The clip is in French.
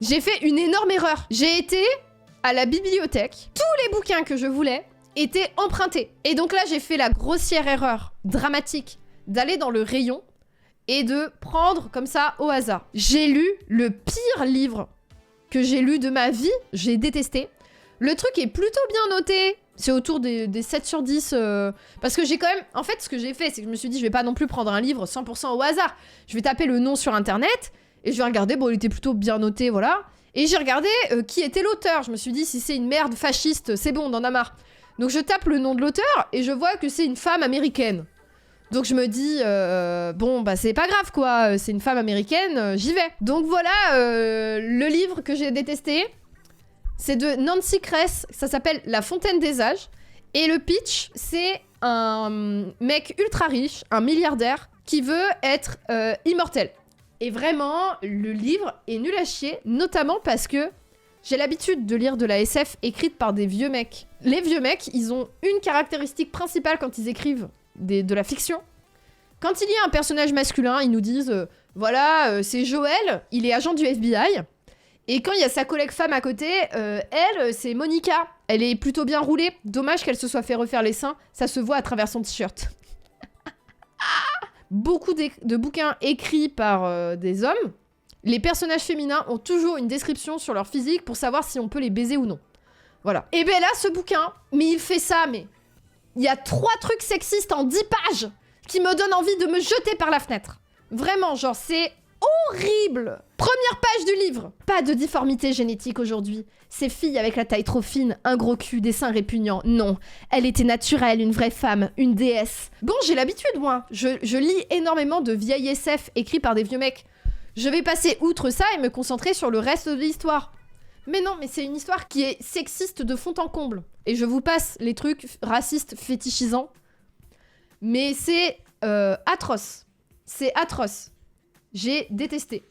J'ai fait une énorme erreur. J'ai été à la bibliothèque. Tous les bouquins que je voulais étaient empruntés. Et donc là, j'ai fait la grossière erreur dramatique d'aller dans le rayon et de prendre comme ça au hasard. J'ai lu le pire livre que j'ai lu de ma vie. J'ai détesté. Le truc est plutôt bien noté. C'est autour des 7 sur 10. Parce que j'ai quand même... En fait, ce que j'ai fait, c'est que je me suis dit, je vais pas non plus prendre un livre 100% au hasard. Je vais taper le nom sur Internet et je vais regarder. Bon, il était plutôt bien noté, voilà. Et j'ai regardé qui était l'auteur. Je me suis dit, si c'est une merde fasciste, c'est bon, on en a marre. Donc je tape le nom de l'auteur et je vois que c'est une femme américaine. Donc je me dis, bon, bah c'est pas grave quoi, c'est une femme américaine, j'y vais. Donc voilà, le livre que j'ai détesté, c'est de Nancy Kress, ça s'appelle La Fontaine des âges. Et le pitch, c'est un mec ultra riche, un milliardaire, qui veut être immortel. Et vraiment, le livre est nul à chier, notamment parce que j'ai l'habitude de lire de la SF écrite par des vieux mecs. Les vieux mecs, ils ont une caractéristique principale quand ils écrivent de la fiction. Quand il y a un personnage masculin, ils nous disent voilà, c'est Joël, il est agent du FBI. Et quand il y a sa collègue femme à côté, elle, c'est Monica. Elle est plutôt bien roulée. Dommage qu'elle se soit fait refaire les seins. Ça se voit à travers son t-shirt. Beaucoup de bouquins écrits par des hommes. Les personnages féminins ont toujours une description sur leur physique pour savoir si on peut les baiser ou non. Voilà. Et ben là, ce bouquin, mais il fait ça, mais... Il y a 3 trucs sexistes en 10 pages qui me donnent envie de me jeter par la fenêtre. Vraiment, genre, c'est horrible. Première page du livre. Pas de difformité génétique aujourd'hui. Ces filles avec la taille trop fine, un gros cul, des seins répugnants. Non, elle était naturelle, une vraie femme, une déesse. Bon, j'ai l'habitude, moi. Je lis énormément de vieilles SF écrits par des vieux mecs. Je vais passer outre ça et me concentrer sur le reste de l'histoire. Mais non, mais c'est une histoire qui est sexiste de fond en comble. Et je vous passe les trucs racistes fétichisants. Mais c'est atroce. C'est atroce. J'ai détesté.